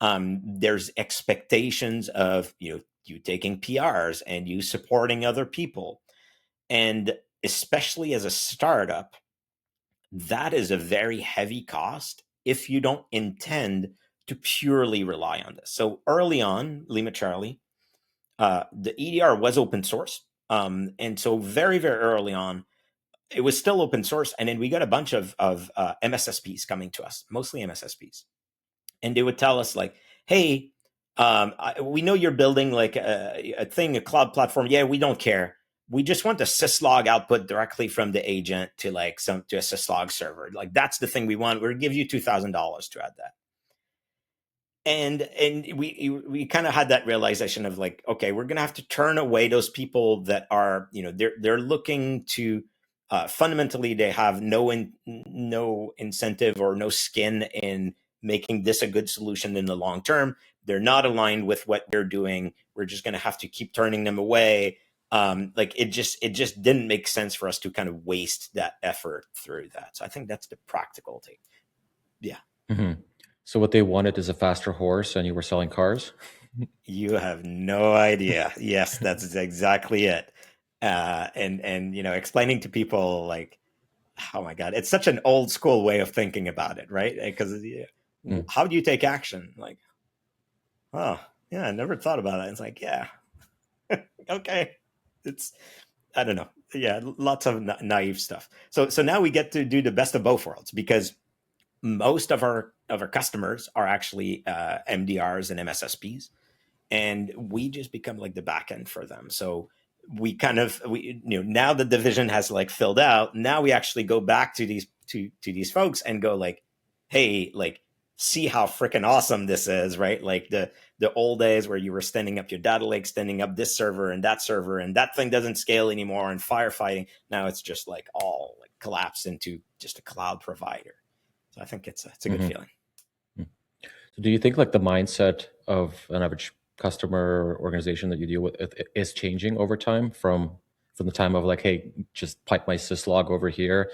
There's expectations of you taking PRs and you supporting other people, and especially as a startup, that is a very heavy cost if you don't intend to purely rely on this. So early on, Lima Charlie, the EDR was open source. And so very, very early on, it was still open source. And then we got a bunch of MSSPs coming to us, mostly MSSPs. And they would tell us like, hey, we know you're building like a cloud platform. Yeah, we don't care. We just want the syslog output directly from the agent to a syslog server. Like that's the thing we want. We'll give you $2,000 to add that. And we kind of had that realization of like, okay, we're gonna have to turn away those people that are, they're looking to fundamentally they have no incentive or no skin in making this a good solution in the long term. They're not aligned with what we're doing. We're just gonna have to keep turning them away. Like it just didn't make sense for us to kind of waste that effort through that. So I think that's the practical take. Yeah. Mm-hmm. So what they wanted is a faster horse, and you were selling cars? You have no idea. Yes, that's exactly it. And explaining to people like, oh my God, it's such an old school way of thinking about it, right? Because how do you take action? Like, oh yeah, I never thought about it. It's like, yeah, okay. I don't know. Yeah, lots of naive stuff. So now we get to do the best of both worlds, because most of our customers are actually MDRs and MSSPs, and we just become like the back end for them. So we now the division has like filled out. Now we actually go back to these folks and go like, hey, like see how freaking awesome this is, right? Like the old days where you were standing up your data lake, standing up this server, and that thing doesn't scale anymore, and firefighting. Now it's just like all like collapsed into just a cloud provider. So I think it's a good feeling. So do you think like the mindset of an average customer or organization that you deal with is changing over time from the time of like, hey, just pipe my syslog over here,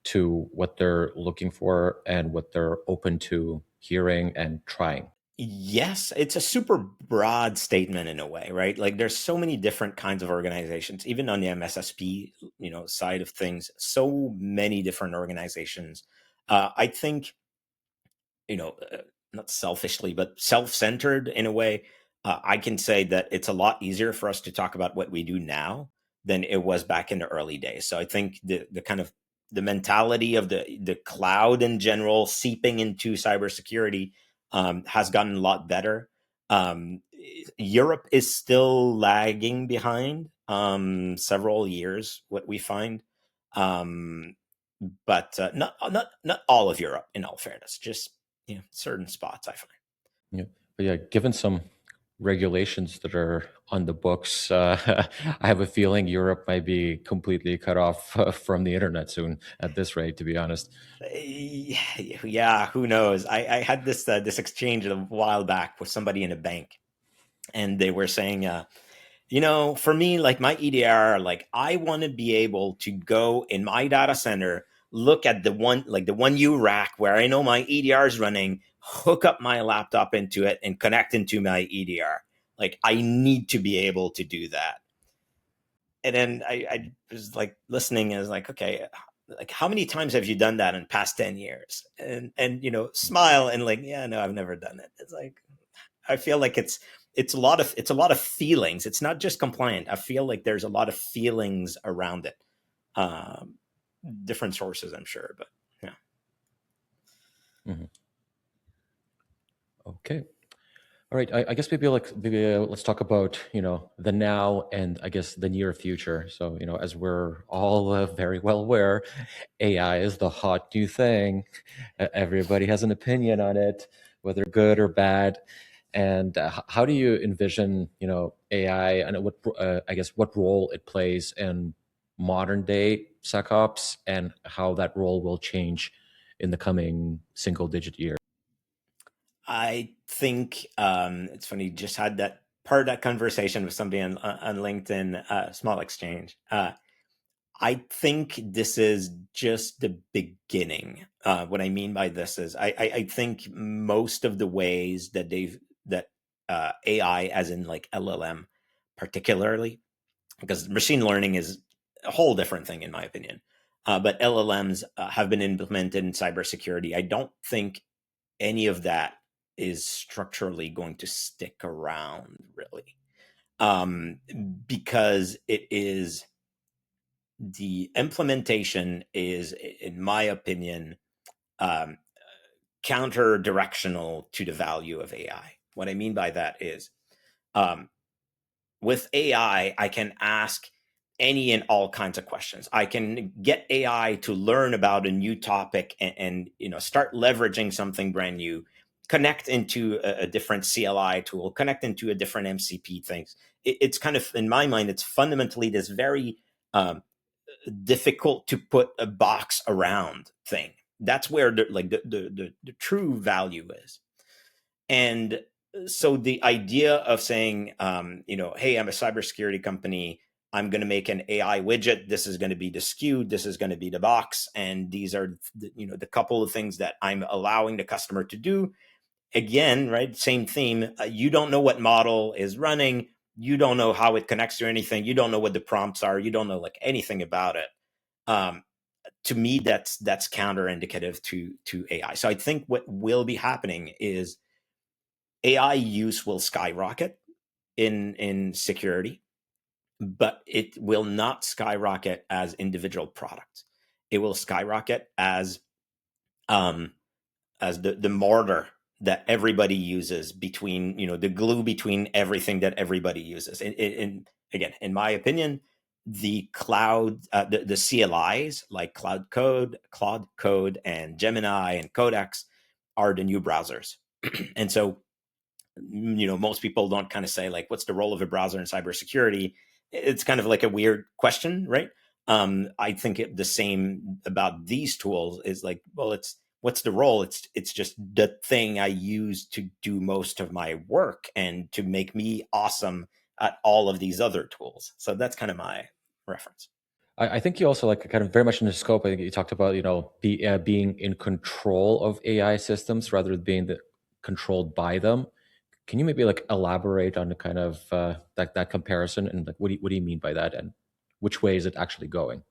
to what they're looking for and what they're open to hearing and trying? Yes, it's a super broad statement in a way, right? Like there's so many different kinds of organizations, even on the MSSP, side of things, so many different organizations. I think, not selfishly, but self-centered in a way, I can say that it's a lot easier for us to talk about what we do now than it was back in the early days. So I think the kind of the mentality of the cloud in general seeping into cybersecurity has gotten a lot better. Europe is still lagging behind several years, what we find. But not all of Europe, in all fairness, just certain spots I find. Yeah, but yeah, given some regulations that are on the books, I have a feeling Europe might be completely cut off from the internet soon. At this rate, to be honest. Yeah, who knows? I had this exchange a while back with somebody in a bank, and they were saying, for me, like my EDR, like I want to be able to go in my data center, look at the 1U rack where I know my EDR is running, hook up my laptop into it, and connect into my EDR. Like I need to be able to do that. And then I was like listening, and I was like, okay, like how many times have you done that in the past 10 years? And smile and like, yeah, no, I've never done it. It's like, I feel like it's a lot of feelings. It's not just compliant. I feel like there's a lot of feelings around it. Different sources, I'm sure, but yeah. Mm-hmm. Okay. All right. I guess maybe let's talk about the now and I guess the near future. So as we're all very well aware, AI is the hot new thing. Everybody has an opinion on it, whether good or bad. And how do you envision AI and what role it plays in modern day SecOps, and how that role will change in the coming single digit years? I think it's funny. Just had that part of that conversation with somebody on LinkedIn. Small exchange. I think this is just the beginning. What I mean by this is I think most of the ways that AI, as in like LLM, particularly, because machine learning is a whole different thing in my opinion. But LLMs have been implemented in cybersecurity. I don't think any of that is structurally going to stick around, really, because the implementation is, in my opinion, um, counter directional to the value of AI. What I mean by that is, um, with AI, I can ask any and all kinds of questions. I can get AI to learn about a new topic and start leveraging something brand new, connect into a different CLI tool, connect into a different MCP things. It's kind of, in my mind, it's fundamentally this very difficult to put a box around thing. That's where the true value is. And so the idea of saying, hey, I'm a cybersecurity company. I'm going to make an AI widget. This is going to be the SKU. This is going to be the box. And these are the couple of things that I'm allowing the customer to do. Again, right? Same theme. You don't know what model is running. You don't know how it connects to anything. You don't know what the prompts are. You don't know like anything about it. To me, that's counterindicative to AI. So I think what will be happening is AI use will skyrocket in security, but it will not skyrocket as individual products. It will skyrocket as the mortar that everybody uses, between the glue between everything that everybody uses. And again, in my opinion, the cloud, the CLIs like Cloud Code, and Gemini and Codex are the new browsers. And so, most people don't kind of say like, what's the role of a browser in cybersecurity? It's kind of like a weird question, right? I think the same about these tools is like, well, what's the role? It's just the thing I use to do most of my work and to make me awesome at all of these other tools. So that's kind of my reference. I think you also like kind of very much in the scope. I think you talked about being in control of AI systems rather than being controlled by them. Can you maybe like elaborate on the kind of that comparison, and like what do you mean by that, and which way is it actually going?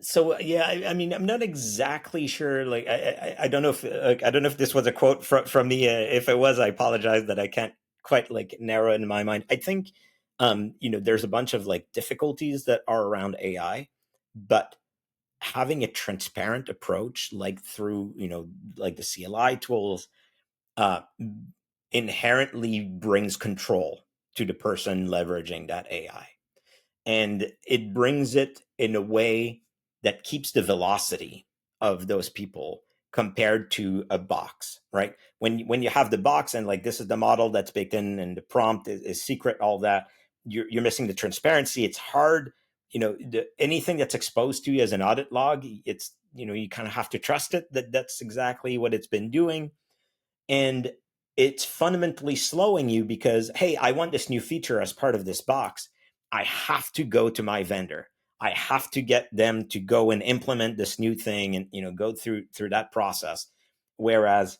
So yeah, I mean, I'm not exactly sure. Like, I don't know if I don't know if this was a quote from me. If it was, I apologize that I can't quite like narrow it in my mind. I think, there's a bunch of like difficulties that are around AI, but having a transparent approach, like through like the CLI tools, uh, inherently brings control to the person leveraging that AI, and it brings it in a way that keeps the velocity of those people compared to a box, right? When you have the box and like, this is the model that's baked in and the prompt is secret, all that, you're missing the transparency. It's hard, anything that's exposed to you as an audit log, it's you kind of have to trust it that that's exactly what it's been doing. And it's fundamentally slowing you because, hey, I want this new feature as part of this box. I have to go to my vendor. I have to get them to go and implement this new thing and go through that process. Whereas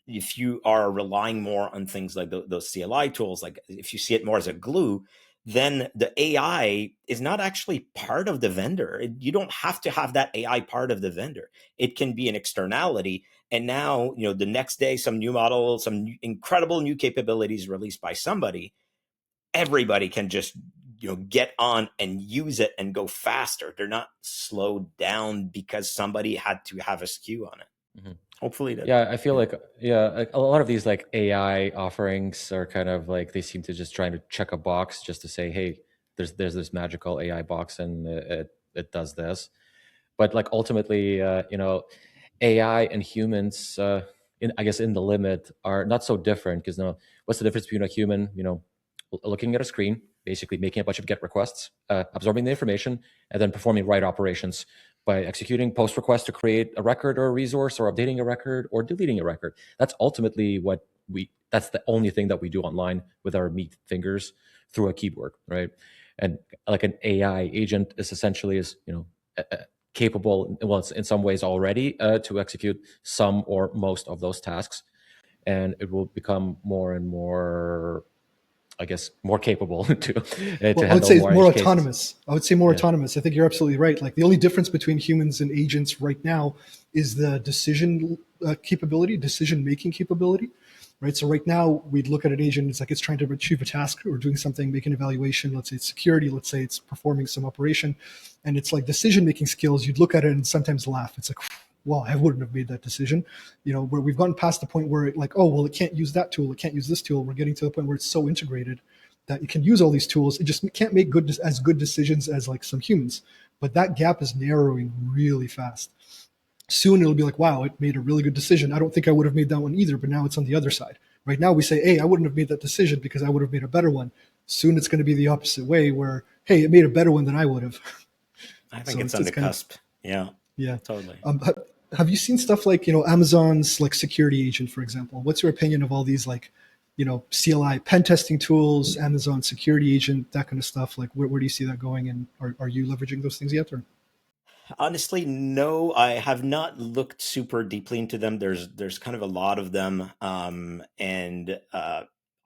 if you are relying more on things like those CLI tools, like if you see it more as a glue, then the AI is not actually part of the vendor. You don't have to have that AI part of the vendor. It can be an externality. And now, the next day, some new model, some incredible new capabilities released by somebody, everybody can just, get on and use it and go faster. They're not slowed down because somebody had to have a SKU on it. Mm-hmm. Hopefully that. Yeah, I feel like a lot of these like AI offerings are kind of like they seem to just trying to check a box just to say, hey, there's this magical AI box and it does this. But like ultimately, AI and humans, I guess in the limit, are not so different because what's the difference between a human, looking at a screen, basically making a bunch of GET requests, absorbing the information, and then performing write operations by executing post requests to create a record or a resource, or updating a record or deleting a record. That's ultimately that's the only thing that we do online with our meat fingers through a keyboard, right? And like an AI agent is essentially capable, well, it's in some ways already to execute some or most of those tasks, and it will become more and more, I guess, more capable to Well, I would handle say it's more more edge cases. autonomous. I would say more Yeah. autonomous. I think you're absolutely right. Like the only difference between humans and agents right now is the decision capability, decision making capability, right? So right now we'd look at an agent. It's like it's trying to achieve a task or doing something, make an evaluation. Let's say it's security. Let's say it's performing some operation, and it's like decision making skills. You'd look at it and sometimes laugh. It's like, well, I wouldn't have made that decision. You know, where we've gotten past the point where like, oh, well, it can't use that tool. It can't use this tool. We're getting to the point where it's so integrated that you can use all these tools. It just can't make good decisions as like some humans. But that gap is narrowing really fast. Soon it'll be like, wow, it made a really good decision. I don't think I would have made that one either, but now it's on the other side. Right now we say, hey, I wouldn't have made that decision because I would have made a better one. Soon it's going to be the opposite way where, hey, it made a better one than I would have. I think So it's on the it's kind of, cusp. Yeah, yeah. totally. Have you seen stuff like, Amazon's like security agent, for example? What's your opinion of all these like, CLI pen testing tools, Amazon security agent, that kind of stuff? Like, where do you see that going? And are you leveraging those things yet? Or Honestly, no, I have not looked super deeply into them. There's kind of a lot of them, and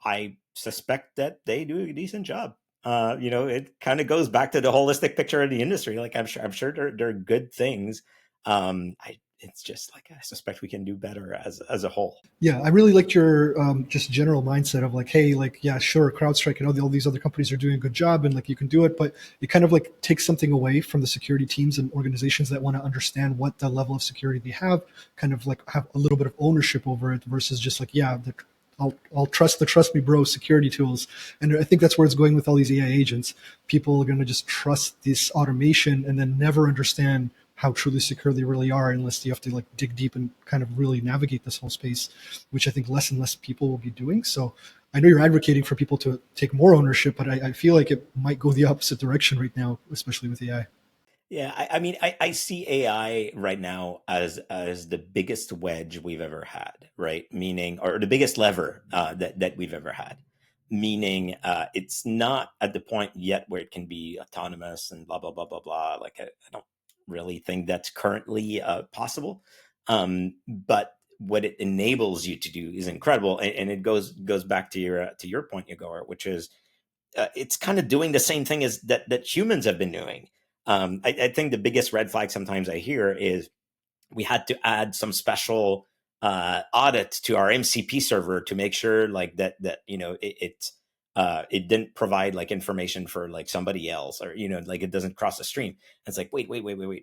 I suspect that they do a decent job. It kind of goes back to the holistic picture of the industry. Like I'm sure they're good things. It's just like I suspect we can do better as a whole. yeah, I really liked your just general mindset of like, hey, like, yeah, sure, CrowdStrike and all these other companies are doing a good job, and like you can do it, but it kind of like takes something away from the security teams and organizations that want to understand what the level of security they have, kind of like have a little bit of ownership over it versus just like, yeah, I'll trust the trust me bro security tools. And I think that's where it's going with all these AI agents. People are going to just trust this automation and then never understand how truly secure they really are unless you have to like dig deep and kind of really navigate this whole space, which I think less and less people will be doing. So I know you're advocating for people to take more ownership, but I feel like it might go the opposite direction right now, especially with AI. Yeah, I mean, I see AI right now as the biggest wedge we've ever had, right? Meaning, or the biggest lever that we've ever had. Meaning, it's not at the point yet where it can be autonomous and blah blah blah blah blah. Like, I don't really think that's currently possible. But what it enables you to do is incredible, and it goes back to your point, Yagor, which is it's kind of doing the same thing as that humans have been doing. I think the biggest red flag sometimes I hear is we had to add some special audit to our MCP server to make sure like that it didn't provide like information for like somebody else, or like it doesn't cross the stream. It's like wait,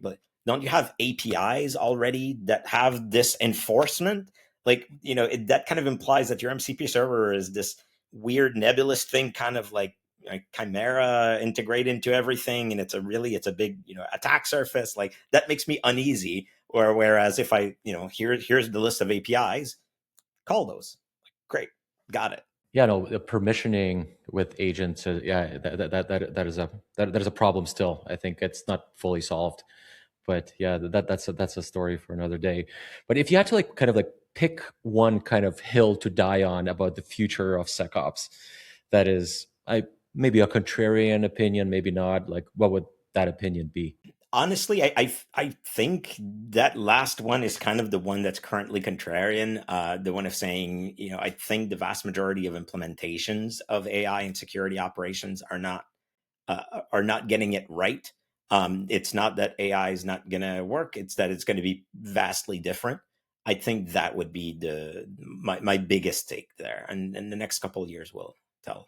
but don't you have APIs already that have this enforcement? Like that kind of implies that your MCP server is this weird nebulous thing, kind of like chimera integrate into everything, and it's a big attack surface. Like that makes me uneasy. Or whereas if I here's the list of APIs, call those. Great, got it. Yeah, no, the permissioning with agents, yeah, that is a problem still. I think it's not fully solved, but yeah, that's a story for another day. But if you had to like kind of like pick one kind of hill to die on about the future of SecOps, that is, I maybe a contrarian opinion, maybe not. Like, what would that opinion be? Honestly, I think that last one is kind of the one that's currently contrarian. The one of saying, I think the vast majority of implementations of AI and security operations are not getting it right. It's not that AI is not going to work; it's that it's going to be vastly different. I think that would be my biggest take there, and the next couple of years will tell.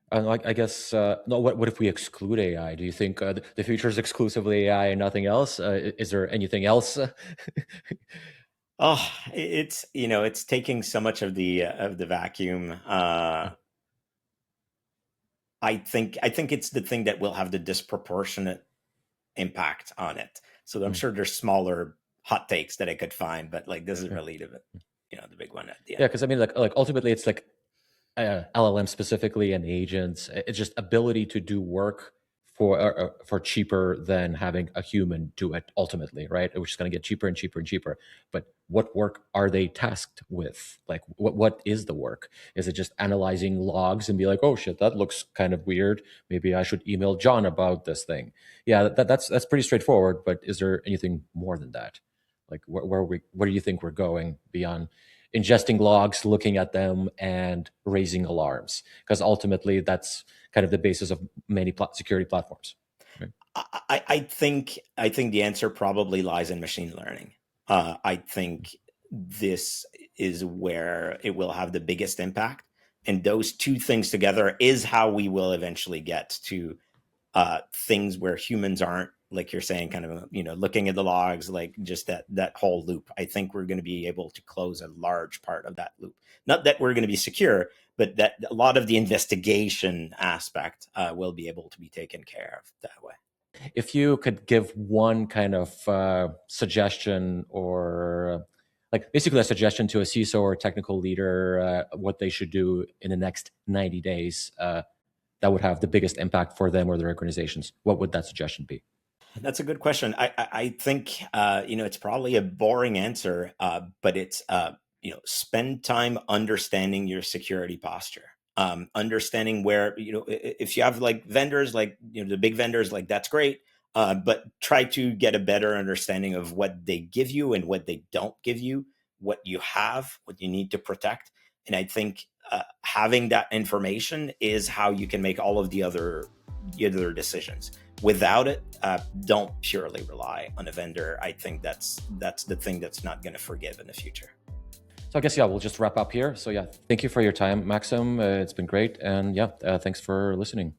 Like, I guess, no. What if we exclude AI? Do you think the future is exclusively AI and nothing else? Is there anything else? Oh, it's taking so much of the vacuum. I think it's the thing that will have the disproportionate impact on it. So I'm Mm. sure there's smaller hot takes that I could find, but like this is Yeah, really the big one at the yeah. end. Because I mean, like ultimately, it's like LLM specifically and agents. It's just ability to do work for cheaper than having a human do it ultimately, right? Which is going to get cheaper and cheaper and cheaper. But what work are they tasked with? Like, what is the work? Is it just analyzing logs and be like, oh shit, that looks kind of weird. Maybe I should email John about this thing. Yeah, that's pretty straightforward. But is there anything more than that? Like, where do you think we're going beyond ingesting logs, looking at them, and raising alarms? Because ultimately, that's kind of the basis of many security platforms. Right? I think the answer probably lies in machine learning. I think this is where it will have the biggest impact, and those two things together is how we will eventually get to things where humans aren't, like you're saying, kind of, looking at the logs, like just that whole loop. I think we're going to be able to close a large part of that loop. Not that we're going to be secure, but that a lot of the investigation aspect will be able to be taken care of that way. If you could give one kind of suggestion, or like basically a suggestion to a CISO or technical leader, what they should do in the next 90 days, that would have the biggest impact for them or their organizations, what would that suggestion be? That's a good question. I think it's probably a boring answer, but it's spend time understanding your security posture, understanding where, if you have like vendors, like the big vendors, like that's great, but try to get a better understanding of what they give you and what they don't give you, what you have, what you need to protect. And I think having that information is how you can make all of the other decisions. Without it, don't purely rely on a vendor. I think that's the thing that's not going to forgive in the future. So I guess, we'll just wrap up here. So thank you for your time, Maxime. It's been great. And thanks for listening.